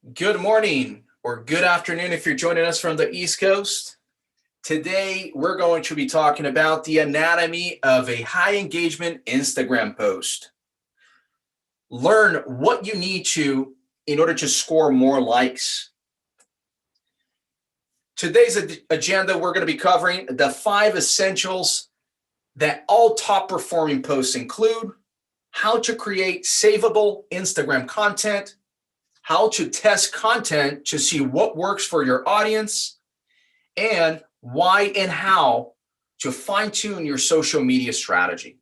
Good morning or good afternoon if you're joining us from the East Coast. Today, we're going to be talking about the anatomy of a high engagement Instagram post. Learn what you need to in order to score more likes. Today's agenda, we're going to be covering the 5 essentials that all top performing posts include, how to create savable Instagram content, how to test content to see what works for your audience, and why and how to fine-tune your social media strategy.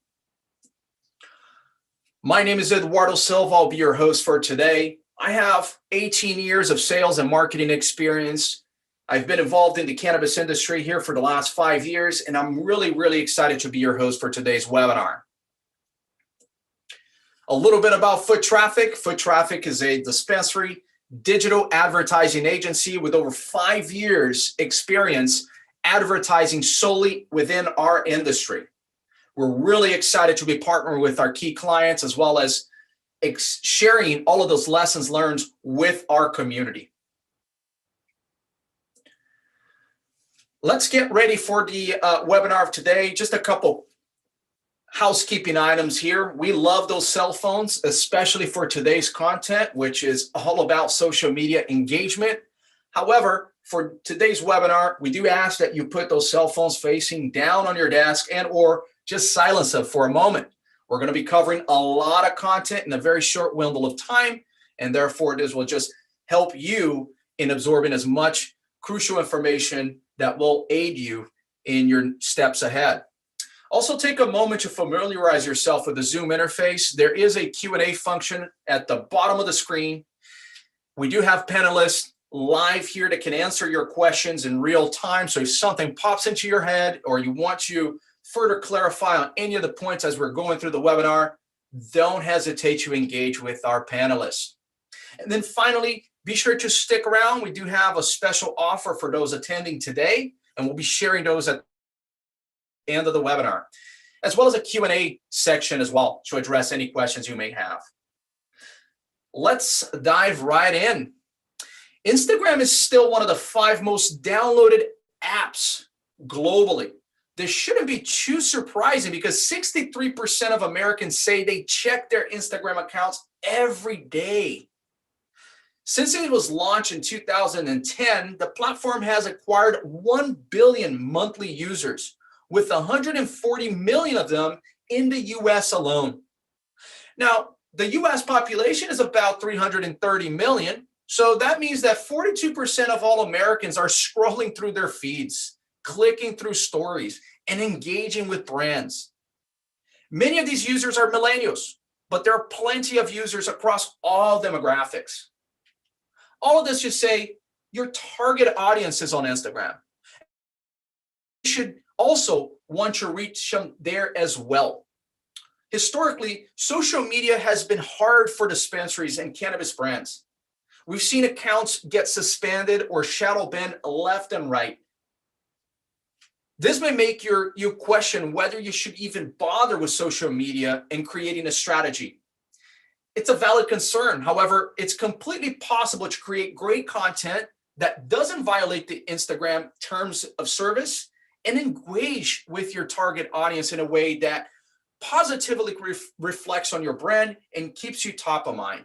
My name is Eduardo Silva. I'll be your host for today. I have 18 years of sales and marketing experience. I've been involved in the cannabis industry here for the last 5 years, and I'm really excited to be your host for today's webinar. A little bit about Foot Traffic. Foot Traffic is a dispensary digital advertising agency with over 5 years experience advertising solely within our industry. We're really excited to be partnering with our key clients as well as sharing all of those lessons learned with our community. Let's get ready for the webinar of today. Just a couple housekeeping items here. We love those cell phones, especially for today's content, which is all about social media engagement. However, for today's webinar, we do ask that you put those cell phones facing down on your desk and or just silence them for a moment. We're going to be covering a lot of content in a very short window of time, and therefore this will just help you in absorbing as much crucial information that will aid you in your steps ahead. Also, take a moment to familiarize yourself with the Zoom interface. There is a Q&A function at the bottom of the screen. We do have panelists live here that can answer your questions in real time. So if something pops into your head or you want to further clarify on any of the points as we're going through the webinar, don't hesitate to engage with our panelists. And then finally, be sure to stick around. We do have a special offer for those attending today, and we'll be sharing those at the end of the webinar, as well as a Q&A section as well to address any questions you may have. Let's dive right in. Instagram is still one of the 5 most downloaded apps globally. This shouldn't be too surprising because 63% of Americans say they check their Instagram accounts every day. Since it was launched in 2010, the platform has acquired 1 billion monthly users, with 140 million of them in the US alone. Now, the US population is about 330 million, so that means that 42% of all Americans are scrolling through their feeds, clicking through stories, and engaging with brands. Many of these users are millennials, but there are plenty of users across all demographics. All of this to say your target audience is on Instagram. You should also want to reach them there as well. Historically, social media has been hard for dispensaries and cannabis brands. We've seen accounts get suspended or shadow banned left and right. This may make you question whether you should even bother with social media and creating a strategy. It's a valid concern. However, it's completely possible to create great content that doesn't violate the Instagram terms of service and engage with your target audience in a way that positively reflects on your brand and keeps you top of mind.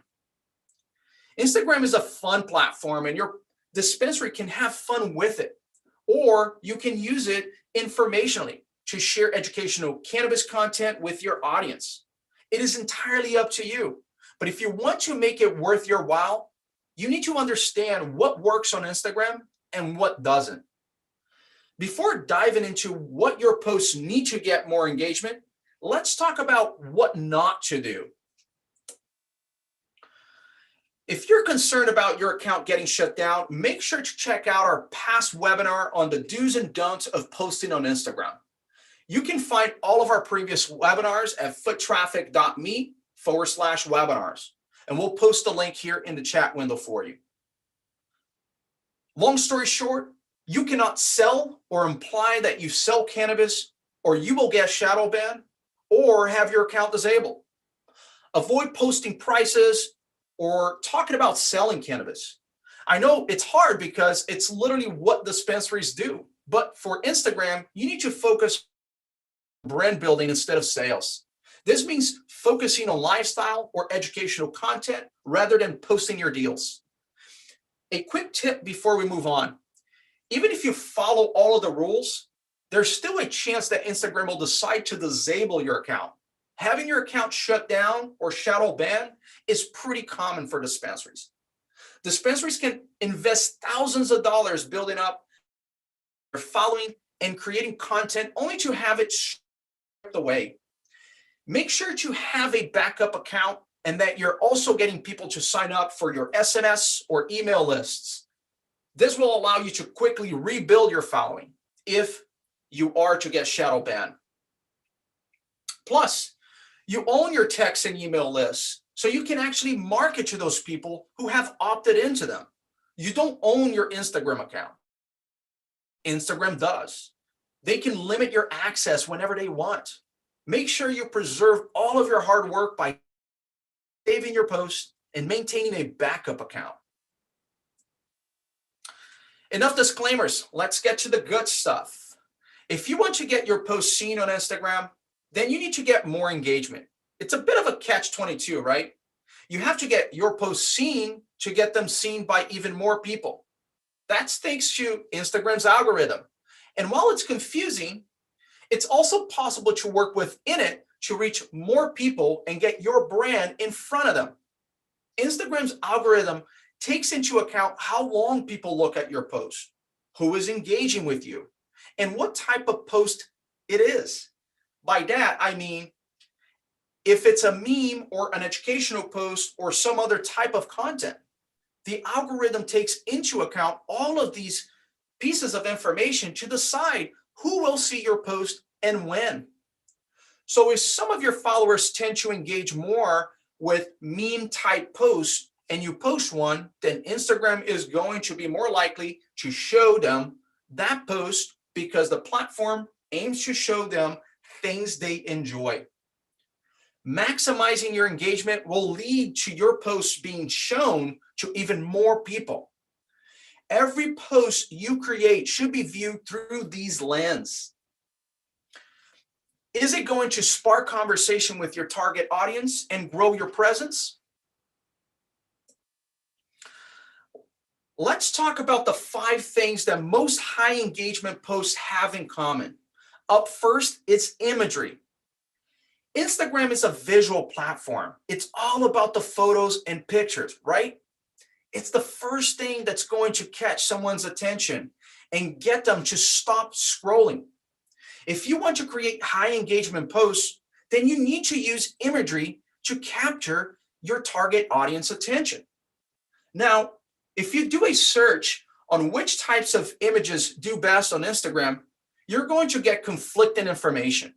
Instagram is a fun platform and your dispensary can have fun with it, or you can use it informationally to share educational cannabis content with your audience. It is entirely up to you. But if you want to make it worth your while, you need to understand what works on Instagram and what doesn't. Before diving into what your posts need to get more engagement, let's talk about what not to do. If you're concerned about your account getting shut down, make sure to check out our past webinar on the do's and don'ts of posting on Instagram. You can find all of our previous webinars at foottraffic.me/webinars, and we'll post a link here in the chat window for you. Long story short, you cannot sell or imply that you sell cannabis, or you will get shadow banned or have your account disabled. Avoid posting prices or talking about selling cannabis. I know it's hard because it's literally what dispensaries do. But for Instagram, you need to focus on brand building instead of sales. This means focusing on lifestyle or educational content rather than posting your deals. A quick tip before we move on. Even if you follow all of the rules, there's still a chance that Instagram will decide to disable your account. Having your account shut down or shadow banned is pretty common for dispensaries. Dispensaries can invest thousands of dollars building up their following and creating content only to have it stripped away. Make sure to have a backup account and that you're also getting people to sign up for your SMS or email lists. This will allow you to quickly rebuild your following if you are to get shadow banned. Plus, you own your text and email lists, so you can actually market to those people who have opted into them. You don't own your Instagram account. Instagram does. They can limit your access whenever they want. Make sure you preserve all of your hard work by saving your posts and maintaining a backup account. Enough disclaimers. Let's get to the good stuff. If you want to get your posts seen on Instagram, then you need to get more engagement. It's a bit of a catch-22, right? You have to get your posts seen to get them seen by even more people. That's thanks to Instagram's algorithm. And while it's confusing, it's also possible to work within it to reach more people and get your brand in front of them. Instagram's algorithm takes into account how long people look at your post, who is engaging with you, and what type of post it is. By that, I mean, if it's a meme or an educational post or some other type of content, the algorithm takes into account all of these pieces of information to decide who will see your post and when. So if some of your followers tend to engage more with meme type posts and you post one, then Instagram is going to be more likely to show them that post because the platform aims to show them things they enjoy. Maximizing your engagement will lead to your posts being shown to even more people. Every post you create should be viewed through these lenses. Is it going to spark conversation with your target audience and grow your presence? Let's talk about the 5 things that most high engagement posts have in common. Up first, it's imagery. Instagram is a visual platform. It's all about the photos and pictures, right? It's the first thing that's going to catch someone's attention and get them to stop scrolling. If you want to create high engagement posts, then you need to use imagery to capture your target audience attention. Now, if you do a search on which types of images do best on Instagram, you're going to get conflicting information.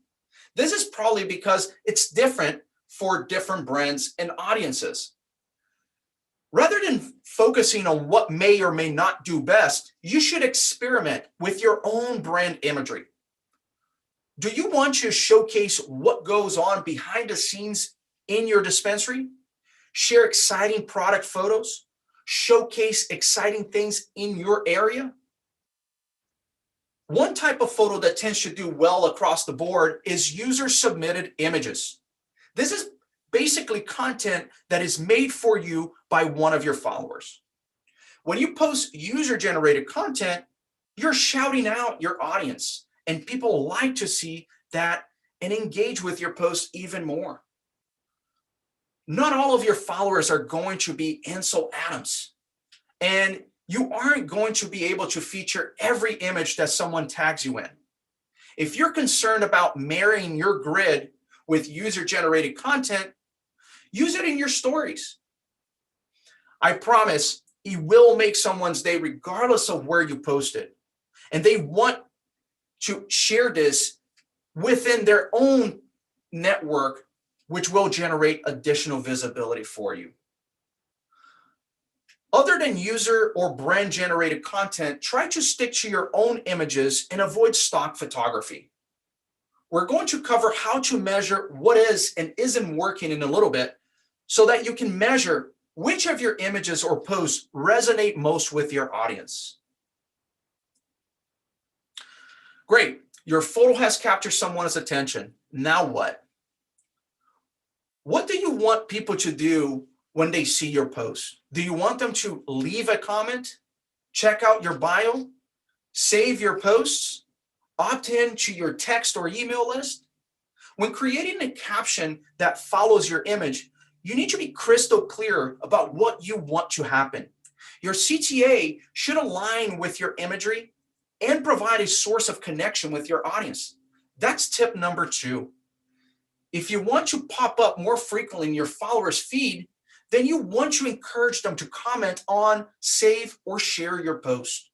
This is probably because it's different for different brands and audiences. Rather than focusing on what may or may not do best, you should experiment with your own brand imagery. Do you want to showcase what goes on behind the scenes in your dispensary? Share exciting product photos? Showcase exciting things in your area? One type of photo that tends to do well across the board is user-submitted images. This is basically content that is made for you by one of your followers. When you post user-generated content, you're shouting out your audience, and people like to see that and engage with your post even more. Not all of your followers are going to be Ansel Adams, and you aren't going to be able to feature every image that someone tags you in. If you're concerned about marrying your grid with user-generated content, use it in your stories. I promise it will make someone's day regardless of where you post it. And they want to share this within their own network, which will generate additional visibility for you. Other than user or brand generated content, try to stick to your own images and avoid stock photography. We're going to cover how to measure what is and isn't working in a little bit so that you can measure Which of your images or posts resonate most with your audience? Great. Your photo has captured someone's attention. Now what? What do you want people to do when they see your post? Do you want them to leave a comment, check out your bio, save your posts, opt in to your text or email list? When creating a caption that follows your image, you need to be crystal clear about what you want to happen. Your CTA should align with your imagery and provide a source of connection with your audience. That's tip number 2. If you want to pop up more frequently in your followers' feed, then you want to encourage them to comment on, save, or share your post.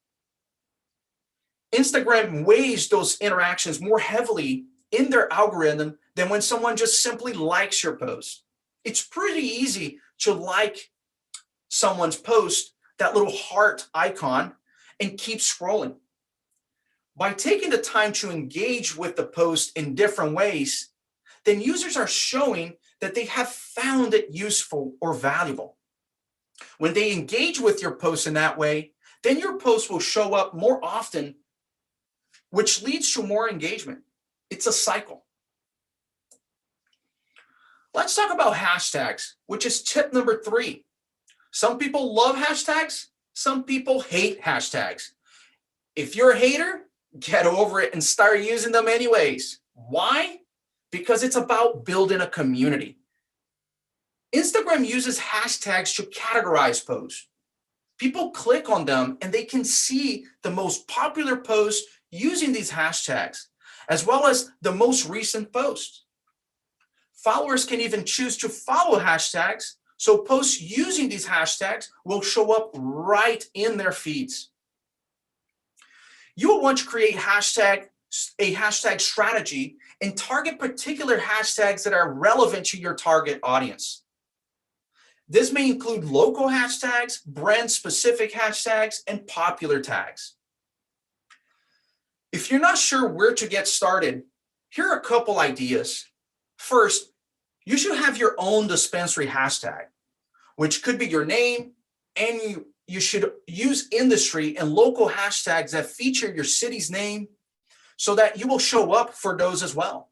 Instagram weighs those interactions more heavily in their algorithm than when someone just simply likes your post. It's pretty easy to like someone's post, that little heart icon, and keep scrolling. By taking the time to engage with the post in different ways, then users are showing that they have found it useful or valuable. When they engage with your post in that way, then your post will show up more often, which leads to more engagement. It's a cycle. Let's talk about hashtags, which is tip number 3. Some people love hashtags. Some people hate hashtags. If you're a hater, get over it and start using them anyways. Why? Because it's about building a community. Instagram uses hashtags to categorize posts. People click on them and they can see the most popular posts using these hashtags, as well as the most recent posts. Followers can even choose to follow hashtags, so posts using these hashtags will show up right in their feeds. You will want to create a hashtag strategy and target particular hashtags that are relevant to your target audience. This may include local hashtags, brand-specific hashtags, and popular tags. If you're not sure where to get started, here are a couple ideas. First, you should have your own dispensary hashtag, which could be your name, and you should use industry and local hashtags that feature your city's name so that you will show up for those as well.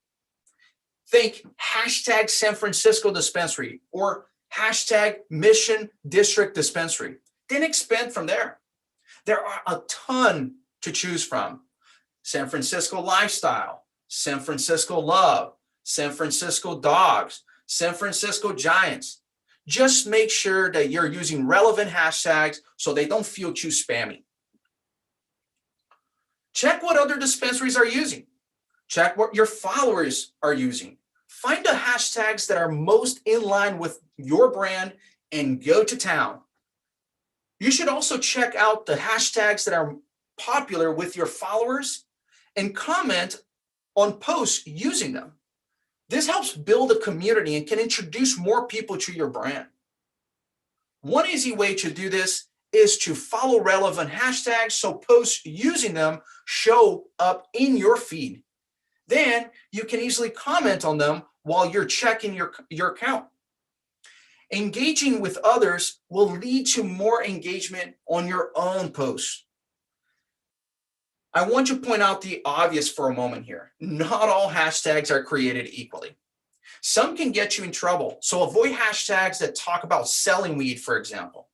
Think hashtag San Francisco dispensary or hashtag Mission District dispensary. Then expand from there. There are a ton to choose from. San Francisco lifestyle, San Francisco love, San Francisco dogs, San Francisco giants. Just make sure that you're using relevant hashtags so they don't feel too spammy. Check what other dispensaries are using. Check what your followers are using. Find the hashtags that are most in line with your brand and go to town. You should also check out the hashtags that are popular with your followers and comment on posts using them. This helps build a community and can introduce more people to your brand. One easy way to do this is to follow relevant hashtags so posts using them show up in your feed. Then you can easily comment on them while you're checking your account. Engaging with others will lead to more engagement on your own posts. I want to point out the obvious for a moment here. Not all hashtags are created equally. Some can get you in trouble, so avoid hashtags that talk about selling weed, for example.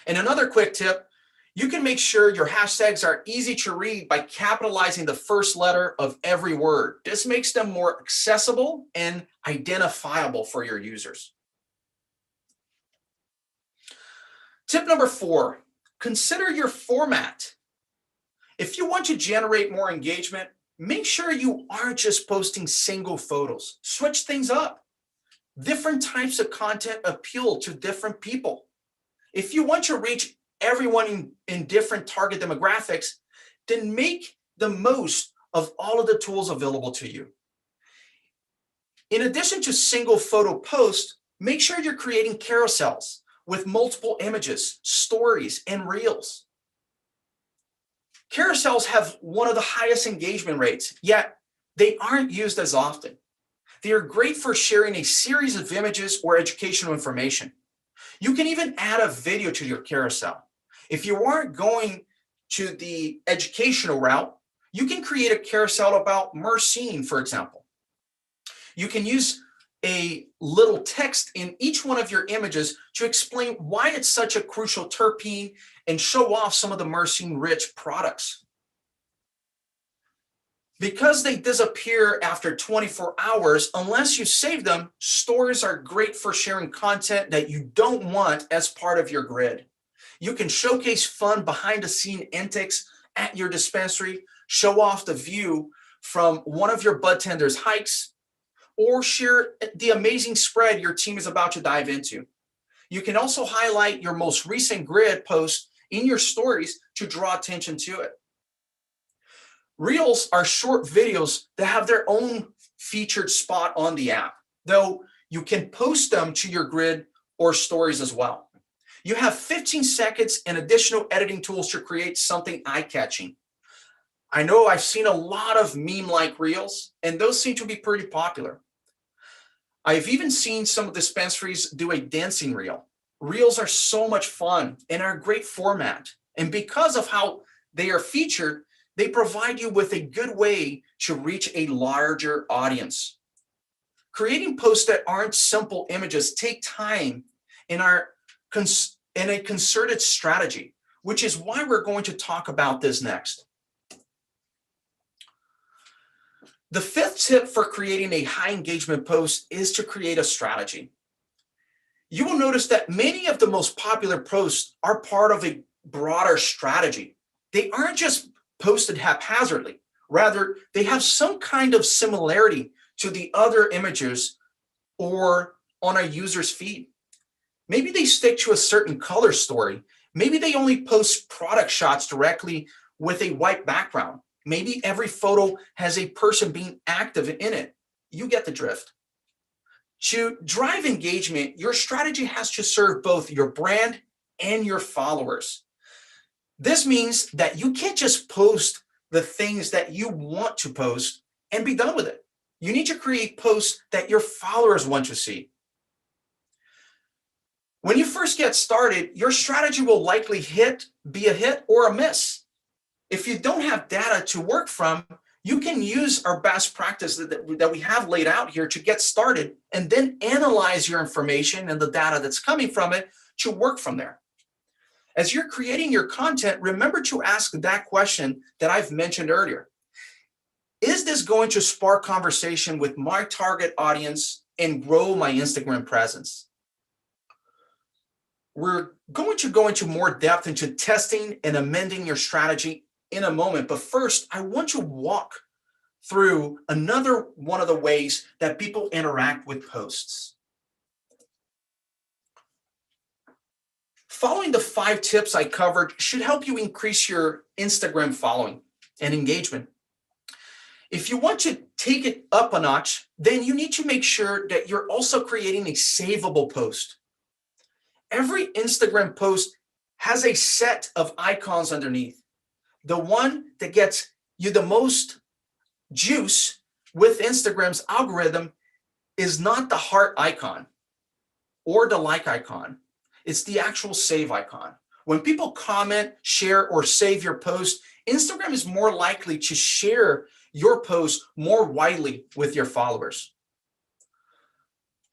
And another quick tip, you can make sure your hashtags are easy to read by capitalizing the first letter of every word. This makes them more accessible and identifiable for your users. Tip number 4, consider your format. If you want to generate more engagement, make sure you aren't just posting single photos. Switch things up. Different types of content appeal to different people. If you want to reach everyone in different target demographics, then make the most of all of the tools available to you. In addition to single photo posts, make sure you're creating carousels with multiple images, stories, and reels. Carousels have one of the highest engagement rates, yet they aren't used as often. They are great for sharing a series of images or educational information. You can even add a video to your carousel. If you aren't going to the educational route, you can create a carousel about myrcene, for example. You can use a little text in each one of your images to explain why it's such a crucial terpene and show off some of the myrcene-rich products. Because they disappear after 24 hours, unless you save them, stories are great for sharing content that you don't want as part of your grid. You can showcase fun behind-the-scene antics at your dispensary, show off the view from one of your bud tenders' hikes, or share the amazing spread your team is about to dive into. You can also highlight your most recent grid post in your stories to draw attention to it. Reels are short videos that have their own featured spot on the app, though you can post them to your grid or stories as well. You have 15 seconds and additional editing tools to create something eye-catching. I know I've seen a lot of meme-like reels, and those seem to be pretty popular. I've even seen some dispensaries do a dancing reel. Reels are so much fun and are a great format. And because of how they are featured, they provide you with a good way to reach a larger audience. Creating posts that aren't simple images take time and are in a concerted strategy, which is why we're going to talk about this next. The fifth tip for creating a high engagement post is to create a strategy. You will notice that many of the most popular posts are part of a broader strategy. They aren't just posted haphazardly. Rather, they have some kind of similarity to the other images or on a user's feed. Maybe they stick to a certain color story. Maybe they only post product shots directly with a white background. Maybe every photo has a person being active in it. You get the drift. To drive engagement, your strategy has to serve both your brand and your followers. This means that you can't just post the things that you want to post and be done with it. You need to create posts that your followers want to see. When you first get started, your strategy will likely be a hit or a miss. If you don't have data to work from, you can use our best practice that we have laid out here to get started and then analyze your information and the data that's coming from it to work from there. As you're creating your content, remember to ask that question that I've mentioned earlier. Is this going to spark conversation with my target audience and grow my Instagram presence? We're going to go into more depth into testing and amending your strategy in a moment, but first, I want to walk through another one of the ways that people interact with posts. Following the 5 tips I covered should help you increase your Instagram following and engagement. If you want to take it up a notch, then you need to make sure that you're also creating a savable post. Every Instagram post has a set of icons underneath. The one that gets you the most juice with Instagram's algorithm is not the heart icon or the like icon. It's the actual save icon. When people comment, share, or save your post, Instagram is more likely to share your post more widely with your followers.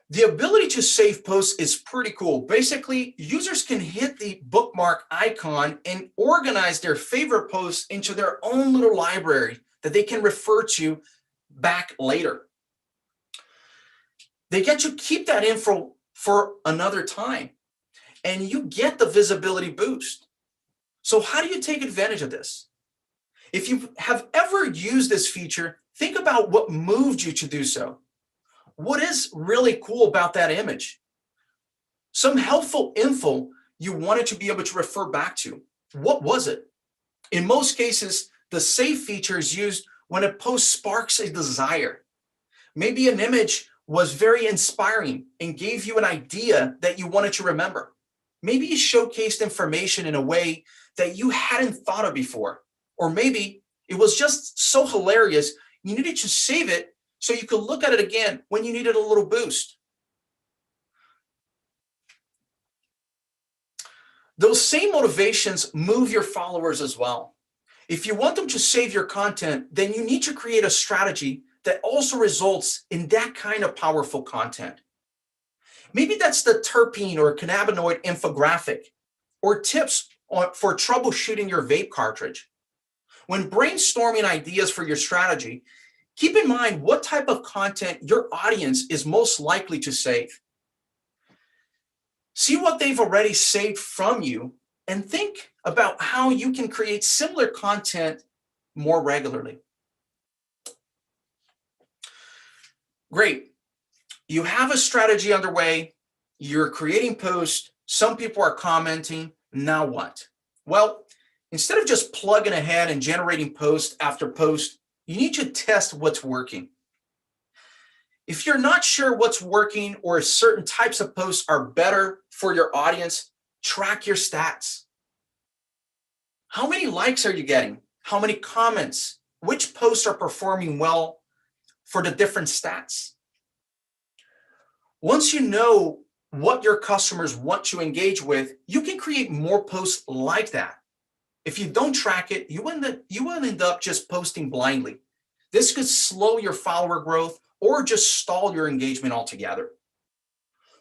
The ability to save posts is pretty cool. Basically, users can hit the bookmark icon and organize their favorite posts into their own little library that they can refer to back later. They get to keep that info for another time, and you get the visibility boost. So how do you take advantage of this? If you have ever used this feature, think about what moved you to do so. What is really cool about that image? Some helpful info you wanted to be able to refer back to. What was it? In most cases, the save feature is used when a post sparks a desire. Maybe an image was very inspiring and gave you an idea that you wanted to remember. Maybe you showcased information in a way that you hadn't thought of before. Or maybe it was just so hilarious you needed to save it so you could look at it again when you needed a little boost. Those same motivations move your followers as well. If you want them to save your content, then you need to create a strategy that also results in that kind of powerful content. Maybe that's the terpene or cannabinoid infographic, or tips for troubleshooting your vape cartridge. When brainstorming ideas for your strategy, keep in mind what type of content your audience is most likely to save. See what they've already saved from you and think about how you can create similar content more regularly. Great. You have a strategy underway. You're creating posts. Some people are commenting. Now what? Well, instead of just plugging ahead and generating post after post, you need to test what's working. If you're not sure what's working or if certain types of posts are better for your audience, track your stats. How many likes are you getting? How many comments? Which posts are performing well for the different stats? Once you know what your customers want to engage with, you can create more posts like that. If you don't track it, you will end up just posting blindly. This could slow your follower growth or just stall your engagement altogether.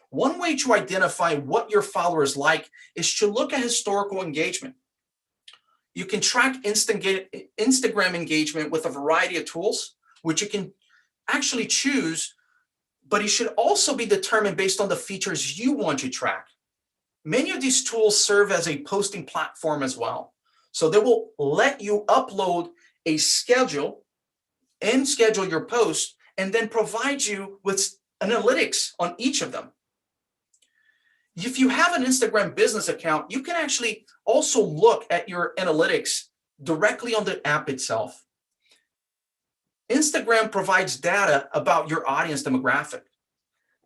One way to identify what your followers like is to look at historical engagement. You can track Instagram engagement with a variety of tools, which you can actually choose, but it should also be determined based on the features you want to track. Many of these tools serve as a posting platform as well. So they will let you upload a schedule and schedule your post and then provide you with analytics on each of them. If you have an Instagram business account, you can actually also look at your analytics directly on the app itself. Instagram provides data about your audience demographic,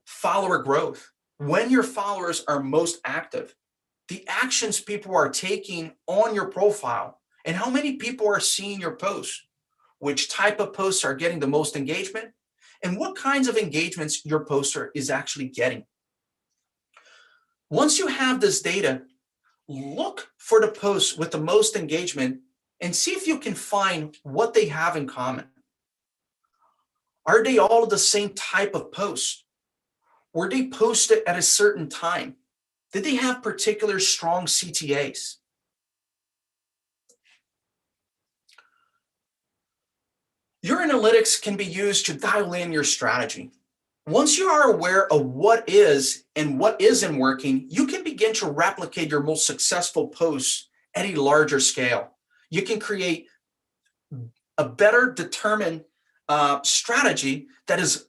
follower growth, when your followers are most active, the actions people are taking on your profile, and how many people are seeing your posts, which type of posts are getting the most engagement, and what kinds of engagements your poster is actually getting. Once you have this data, look for the posts with the most engagement and see if you can find what they have in common. Are they all the same type of post? Were they posted at a certain time? Did they have particular strong CTAs? Your analytics can be used to dial in your strategy. Once you are aware of what is and what isn't working, you can begin to replicate your most successful posts at a larger scale. You can create a better determined strategy that is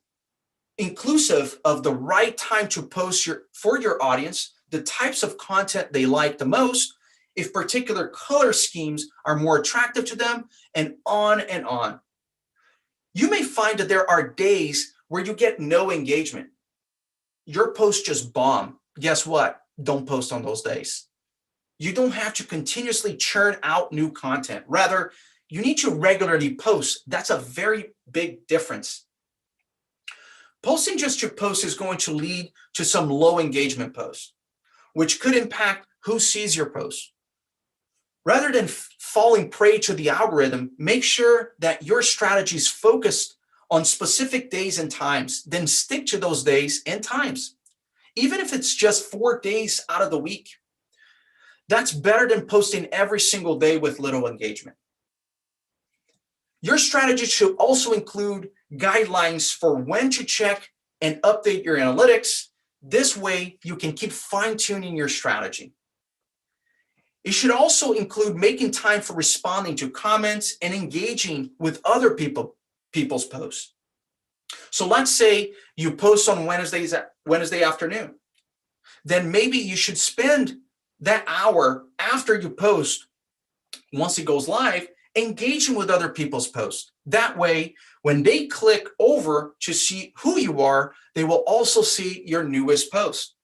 inclusive of the right time to post for your audience, the types of content they like the most, if particular color schemes are more attractive to them, and on and on. You may find that there are days where you get no engagement. Your posts just bomb. Guess what? Don't post on those days. You don't have to continuously churn out new content. Rather, you need to regularly post. That's a very big difference. Posting just to post is going to lead to some low engagement posts, which could impact who sees your post. Rather than falling prey to the algorithm, make sure that your strategy is focused on specific days and times, then stick to those days and times, even if it's just 4 days out of the week. That's better than posting every single day with little engagement. Your strategy should also include guidelines for when to check and update your analytics. This way, you can keep fine-tuning your strategy. It should also include making time for responding to comments and engaging with other people's posts. So let's say you post on Wednesday afternoon. Then maybe you should spend that hour after you post, once it goes live, engaging with other people's posts. That way, when they click over to see who you are, they will also see your newest post.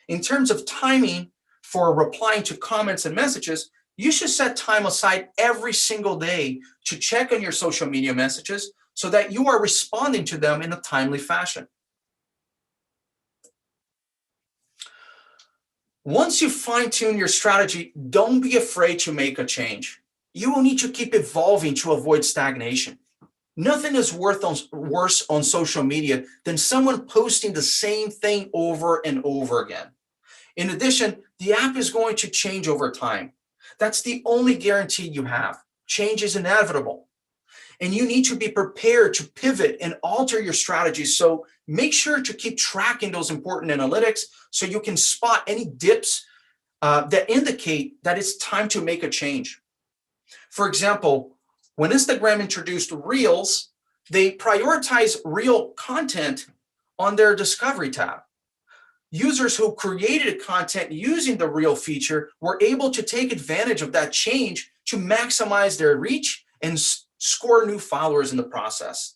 In terms of timing for replying to comments and messages, you should set time aside every single day to check on your social media messages so that you are responding to them in a timely fashion. Once you fine-tune your strategy, don't be afraid to make a change. You will need to keep evolving to avoid stagnation. Nothing is worse on social media than someone posting the same thing over and over again. In addition, the app is going to change over time. That's the only guarantee you have. Change is inevitable. And you need to be prepared to pivot and alter your strategies. So make sure to keep tracking those important analytics so you can spot any dips that indicate that it's time to make a change. For example, when Instagram introduced Reels, they prioritize Reel content on their Discovery tab. Users who created content using the Reel feature were able to take advantage of that change to maximize their reach and score new followers in the process.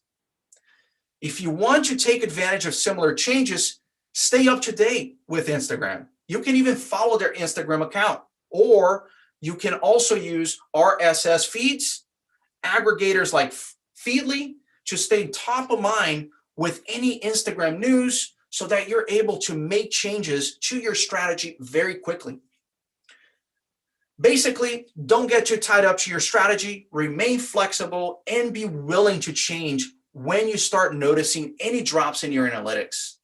If you want to take advantage of similar changes, stay up to date with Instagram. You can even follow their Instagram account, or you can also use RSS feeds, aggregators like Feedly to stay top of mind with any Instagram news so that you're able to make changes to your strategy very quickly. Basically, don't get too tied up to your strategy, remain flexible, and be willing to change when you start noticing any drops in your analytics.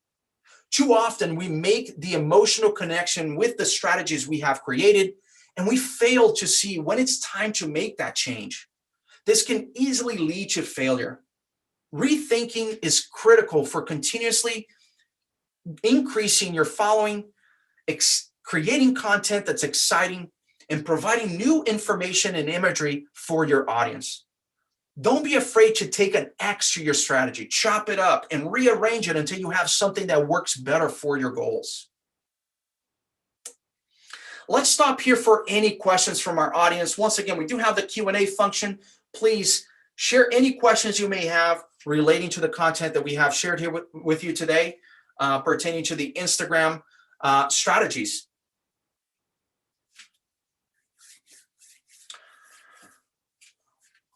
Too often, we make the emotional connection with the strategies we have created, and we fail to see when it's time to make that change. This can easily lead to failure. Rethinking is critical for continuously increasing your following, creating content that's exciting, and providing new information and imagery for your audience. Don't be afraid to take an X to your strategy, chop it up, and rearrange it until you have something that works better for your goals. Let's stop here for any questions from our audience. Once again, we do have the Q&A function. Please share any questions you may have relating to the content that we have shared here with you today, pertaining to the Instagram strategies.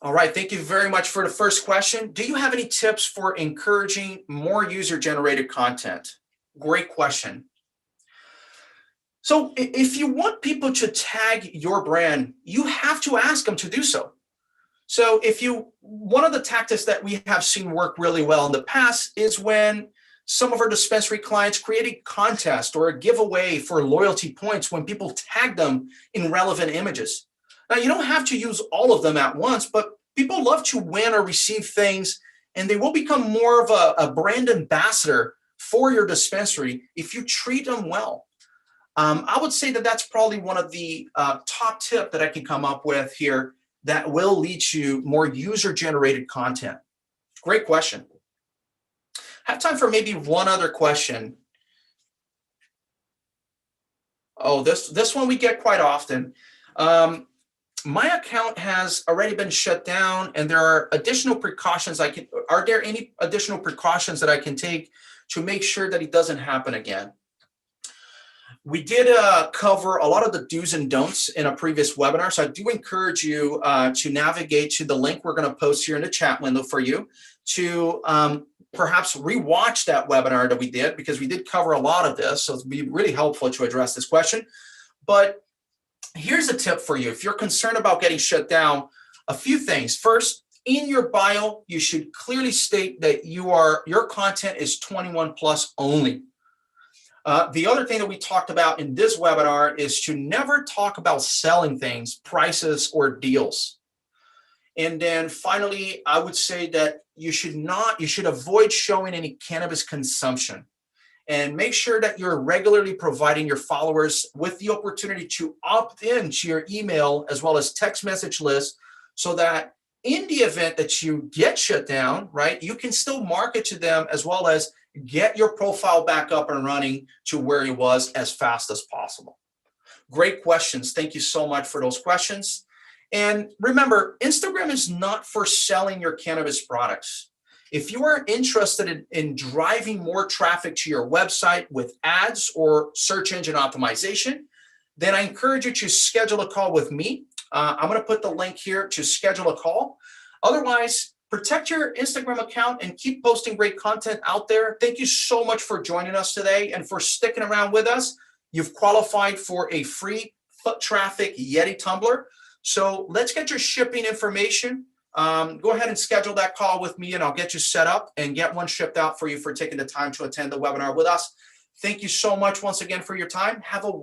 All right, thank you very much for the first question. Do you have any tips for encouraging more user-generated content? Great question. So if you want people to tag your brand, you have to ask them to do so. So one of the tactics that we have seen work really well in the past is when some of our dispensary clients create a contest or a giveaway for loyalty points when people tag them in relevant images. Now, you don't have to use all of them at once, but people love to win or receive things, and they will become more of a brand ambassador for your dispensary if you treat them well. I would say that that's probably one of the top tip that I can come up with here that will lead to more user-generated content. Great question. I have time for maybe one other question. Oh, this one we get quite often. My account has already been shut down, and there are additional precautions are there any additional precautions that I can take to make sure that it doesn't happen again? We did cover a lot of the do's and don'ts in a previous webinar, so I do encourage you to navigate to the link we're going to post here in the chat window for you to perhaps rewatch that webinar that we did, because we did cover a lot of this, so it'd be really helpful to address this question. But here's a tip for you. If you're concerned about getting shut down, a few things. First, in your bio, you should clearly state that your content is 21 plus only. The other thing that we talked about in this webinar is to never talk about selling things, prices, or deals. And then finally, I would say that you should avoid showing any cannabis consumption. And make sure that you're regularly providing your followers with the opportunity to opt in to your email as well as text message list, so that in the event that you get shut down, right, you can still market to them as well as get your profile back up and running to where it was as fast as possible. Great questions. Thank you so much for those questions. And remember, Instagram is not for selling your cannabis products. If you are interested in driving more traffic to your website with ads or search engine optimization, then I encourage you to schedule a call with me. I'm going to put the link here to schedule a call. Otherwise, protect your Instagram account and keep posting great content out there. Thank you so much for joining us today and for sticking around with us. you've qualified for a free foot traffic Yeti tumbler. So let's get your shipping information. Go ahead and schedule that call with me, and I'll get you set up and get one shipped out for you for taking the time to attend the webinar with us. Thank you so much once again for your time. Have a wonderful